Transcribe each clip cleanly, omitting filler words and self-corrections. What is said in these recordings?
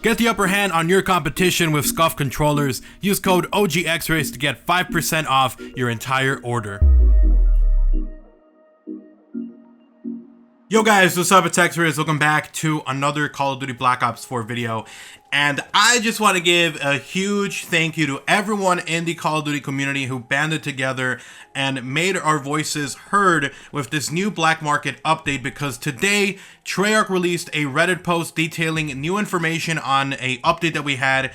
Get the upper hand on your competition with SCUF controllers. Use code OGXRAYZ to get 5% off your entire order. Yo guys, what's up? It's XRAYZ. Welcome back to another Call of Duty Black Ops 4 video. And I just want to give a huge thank you to everyone in the Call of Duty community who banded together and made our voices heard with this new Black Market update, because today Treyarch released a Reddit post detailing new information on a update that we had.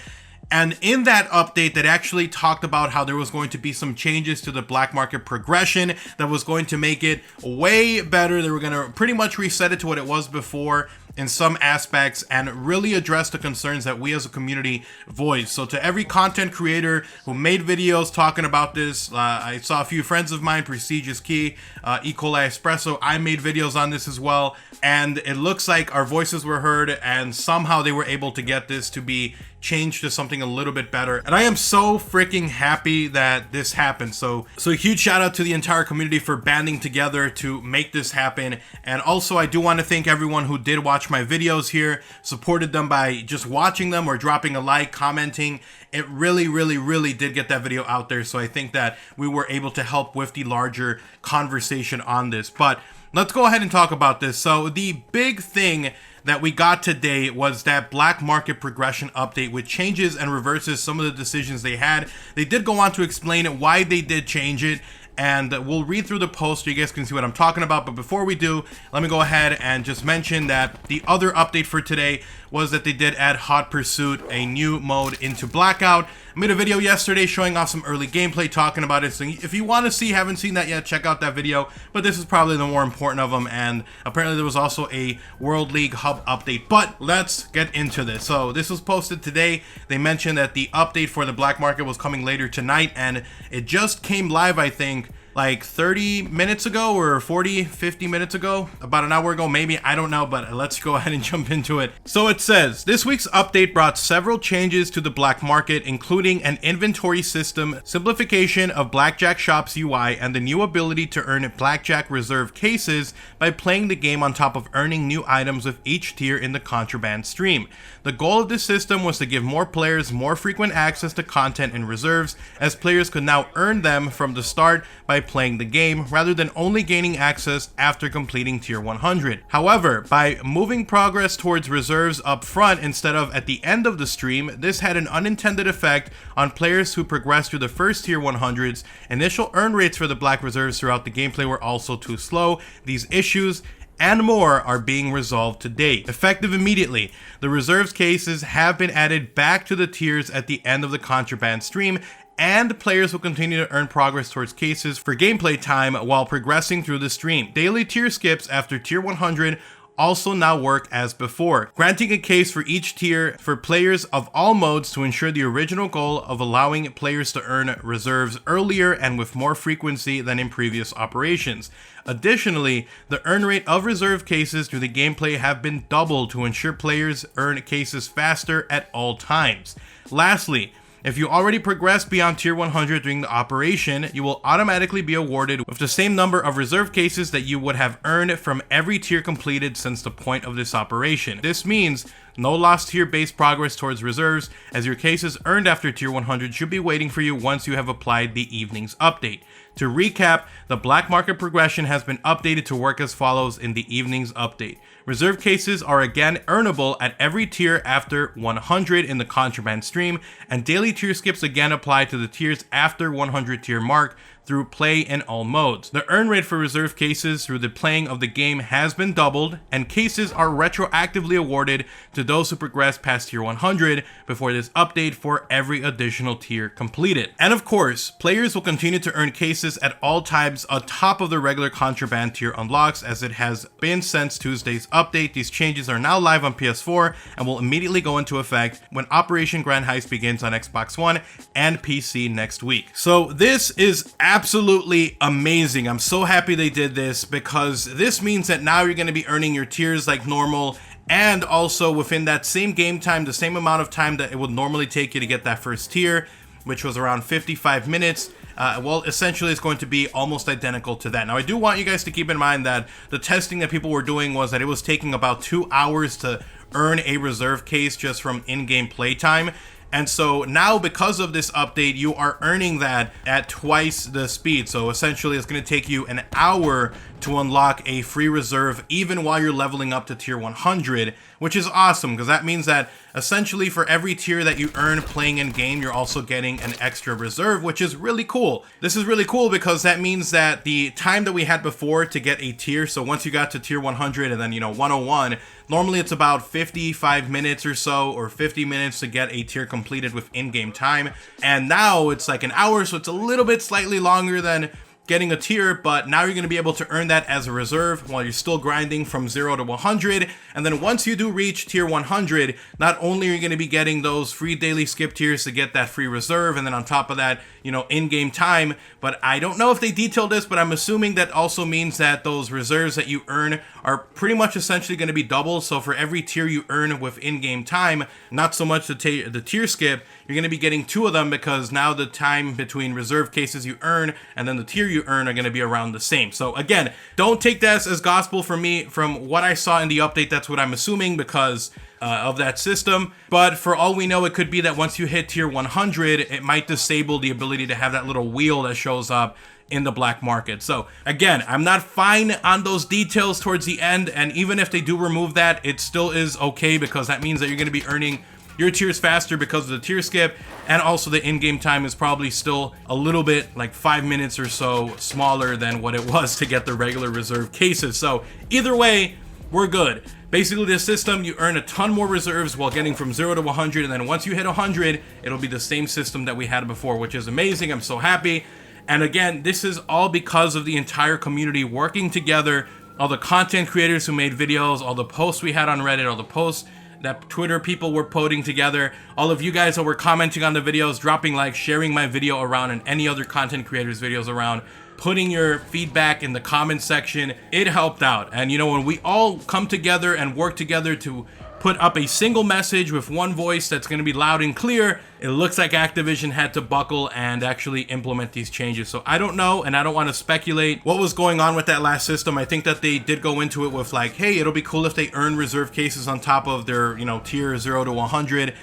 And in that update, that actually talked about how there was going to be some changes to the Black Market progression that was going to make it way better. They were going to pretty much reset it to what it was before in some aspects and really address the concerns that we as a community voiced. So to every content creator who made videos talking about this, I saw a few friends of mine, Prestige is Key, E. coli Espresso, I made videos on this as well. And it looks like our voices were heard and somehow they were able to get this to be changed to something a little bit better. And I am so freaking happy that this happened. So a huge shout out to the entire community for banding together to make this happen. And also I do want to thank everyone who did watch my videos here, supported them by just watching them or dropping a like, commenting. It really did get that video out there. So I think that we were able to help with the larger conversation on this. But let's go ahead and talk about this. So the big thing that we got today was that Black Market progression update, which changes and reverses some of the decisions they had. They did go on to explain it, why they did change it, and we'll read through the post so you guys can see what I'm talking about. But before we do, let me go ahead and just mention that the other update for today was that they did add Hot Pursuit, a new mode into Blackout. I made a video yesterday showing off some early gameplay talking about it, so if you want to see, haven't seen that yet, check out that video. But this is probably the more important of them, and apparently there was also a World League Hub update. But let's get into this. So this was posted today. They mentioned that the update for the Black Market was coming later tonight, and it just came live, I think, like 30 minutes ago or 50 minutes ago, about an hour ago maybe, I don't know, but let's go ahead and jump into it. So it says, this week's update brought several changes to the Black Market, including an inventory system, simplification of Blackjack Shop's UI, and the new ability to earn Blackjack Reserve cases by playing the game on top of earning new items with each tier in the contraband stream. The goal of this system was to give more players more frequent access to content and reserves, as players could now earn them from the start by playing the game, rather than only gaining access after completing tier 100. However, by moving progress towards reserves up front instead of at the end of the stream, this had an unintended effect on players who progressed through the first tier 100s. Initial earn rates for the Black Reserves throughout the gameplay were also too slow. These issues and more are being resolved today. Effective immediately, the reserves cases have been added back to the tiers at the end of the contraband stream, and players will continue to earn progress towards cases for gameplay time while progressing through the stream. Daily tier skips after tier 100 also now work as before, granting a case for each tier for players of all modes to ensure the original goal of allowing players to earn reserves earlier and with more frequency than in previous operations. Additionally, the earn rate of reserve cases through the gameplay have been doubled to ensure players earn cases faster at all times. Lastly, if you already progressed beyond tier 100 during the operation, you will automatically be awarded with the same number of reserve cases that you would have earned from every tier completed since the point of this operation. This means no lost tier based progress towards reserves, as your cases earned after tier 100 should be waiting for you once you have applied the evening's update. To recap, the Black Market progression has been updated to work as follows in the evening's update. Reserve cases are again earnable at every tier after 100 in the contraband stream, and daily tier skips again apply to the tiers after 100 tier mark through play in all modes. The earn rate for reserve cases through the playing of the game has been doubled, and cases are retroactively awarded to those who progress past tier 100 before this update for every additional tier completed. And of course, players will continue to earn cases at all times on top of the regular contraband tier unlocks, as it has been since Tuesday's update. These changes are now live on PS4 and will immediately go into effect when Operation Grand Heist begins on Xbox One and PC next week. So this is absolutely amazing. I'm so happy they did this, because this means that now you're going to be earning your tiers like normal, and also within that same game time, the same amount of time that it would normally take you to get that first tier, which was around 55 minutes. Well, essentially it's going to be almost identical to that. Now, I do want you guys to keep in mind that the testing that people were doing was that it was taking about 2 hours to earn a reserve case just from in-game playtime. And so now, because of this update, you are earning that at twice the speed. So essentially, it's going to take you an hour to unlock a free reserve, even while you're leveling up to tier 100, which is awesome, because that means that essentially for every tier that you earn playing in game, you're also getting an extra reserve, which is really cool. This is really cool because that means that the time that we had before to get a tier, so once you got to tier 100 and then, 101, normally it's about 55 minutes or so, or 50 minutes to get a tier completed with in-game time. And now it's like an hour, so it's a little bit slightly longer than getting a tier, but now you're going to be able to earn that as a reserve while you're still grinding from 0 to 100. And then once you do reach tier 100, not only are you going to be getting those free daily skip tiers to get that free reserve, and then on top of that, in-game time, but I don't know if they detailed this, but I'm assuming that also means that those reserves that you earn are pretty much essentially going to be double. So for every tier you earn with in-game time, not so much the tier skip, you're going to be getting 2 of them, because now the time between reserve cases you earn and then the tier you earn are going to be around the same. So again, don't take this as gospel from me. From what I saw in the update, that's what I'm assuming because of that system. But for all we know, it could be that once you hit tier 100, it might disable the ability to have that little wheel that shows up in the black market. So again, I'm not fine on those details towards the end, and even if they do remove that, it still is okay, because that means that you're going to be earning your tiers faster because of the tier skip, and also the in-game time is probably still a little bit, like 5 minutes or so smaller than what it was to get the regular reserve cases. So either way, we're good. Basically, this system, you earn a ton more reserves while getting from 0 to 100, and then once you hit 100, it'll be the same system that we had before, which is amazing. I'm so happy. And again, this is all because of the entire community working together, all the content creators who made videos, all the posts we had on Reddit, all the posts that Twitter people were putting together, all of you guys that were commenting on the videos, dropping likes, sharing my video around and any other content creators' videos around, putting your feedback in the comment section. It helped out. And when we all come together and work together to put up a single message with one voice that's going to be loud and clear, it looks like Activision had to buckle and actually implement these changes. So I don't know, and I don't want to speculate what was going on with that last system. I think that they did go into it with like, hey, it'll be cool if they earn reserve cases on top of their, tier 0 to 100.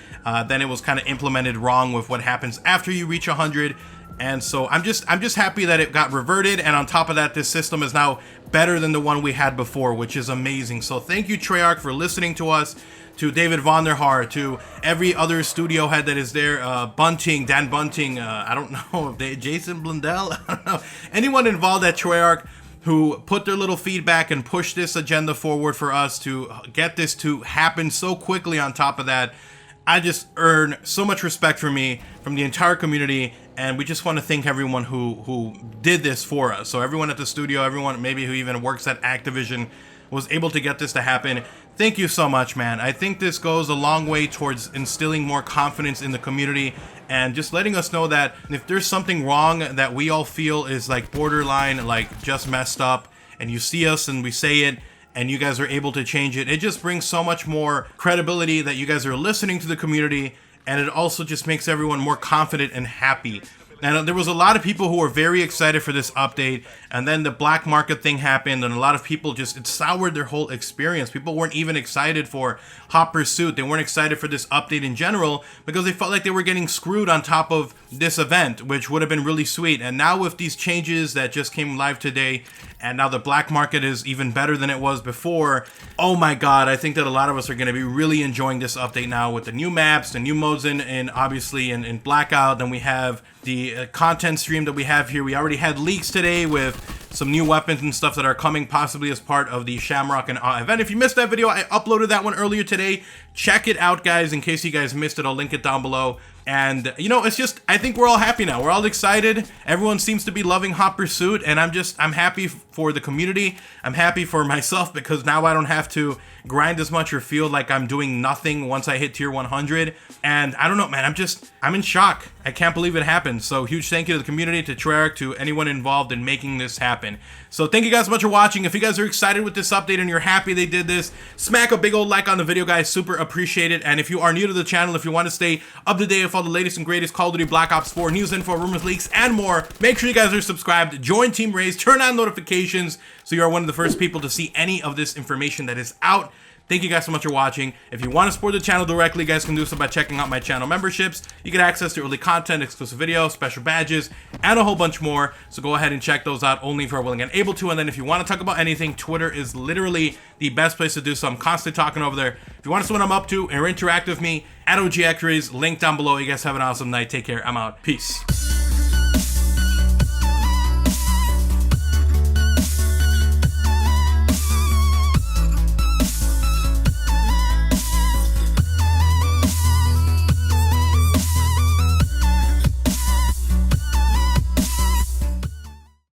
Then it was kind of implemented wrong with what happens after you reach 100. And so I'm just happy that it got reverted, and on top of that, this system is now better than the one we had before, which is amazing. So thank you, Treyarch, for listening to us, to David Vonderhaar, to every other studio head that is there, Bunting, Dan Bunting, I don't know, Jason Blundell, I don't know, anyone involved at Treyarch who put their little feedback and pushed this agenda forward for us to get this to happen so quickly. On top of that, I just earn so much respect from the entire community, and we just want to thank everyone who did this for us. So everyone at the studio, everyone maybe who even works at Activision was able to get this to happen. Thank you so much, man. I think this goes a long way towards instilling more confidence in the community and just letting us know that if there's something wrong that we all feel is like borderline, like just messed up, and you see us and we say it, and you guys are able to change it, it just brings so much more credibility that you guys are listening to the community, and it also just makes everyone more confident and happy. And there was a lot of people who were very excited for this update, and then the black market thing happened, and a lot of people it soured their whole experience. People weren't even excited for Hot Pursuit. They weren't excited for this update in general because they felt like they were getting screwed on top of this event, which would have been really sweet. And now with these changes that just came live today, and now the black market is even better than it was before, oh my god, I think that a lot of us are going to be really enjoying this update now with the new maps, the new modes obviously in Blackout. Then we have the content stream that we have here. We already had leaks today with some new weapons and stuff that are coming possibly as part of the Shamrock and Awe event. If you missed that video, I uploaded that one earlier today. Check it out, guys. In case you guys missed it, I'll link it down below. And it's just, I think we're all happy now. We're all excited. Everyone seems to be loving Hot Pursuit, and I'm happy for the community. I'm happy for myself because now I don't have to grind as much or feel like I'm doing nothing once I hit tier 100. And I don't know, man, I'm in shock. I can't believe it happened. So huge thank you to the community, to Treyarch, to anyone involved in making this happen. So thank you guys so much for watching. If you guys are excited with this update and you're happy they did this, smack a big old like on the video, guys. Super appreciate it. And if you are new to the channel, if you want to stay up to date with all the latest and greatest Call of Duty Black Ops 4 news, info, rumors, leaks, and more, make sure you guys are subscribed, join Team Rayz, turn on notifications so you are one of the first people to see any of this information that is out. Thank you guys so much for watching. If you want to support the channel directly, you guys can do so by checking out my channel memberships. You get access to early content, exclusive videos, special badges, and a whole bunch more. So go ahead and check those out only if you're willing and able to. And then if you want to talk about anything, Twitter is literally the best place to do so. I'm constantly talking over there. If you want to see what I'm up to or interact with me, at OGXRAYZ, link down below. You guys have an awesome night. Take care. I'm out. Peace.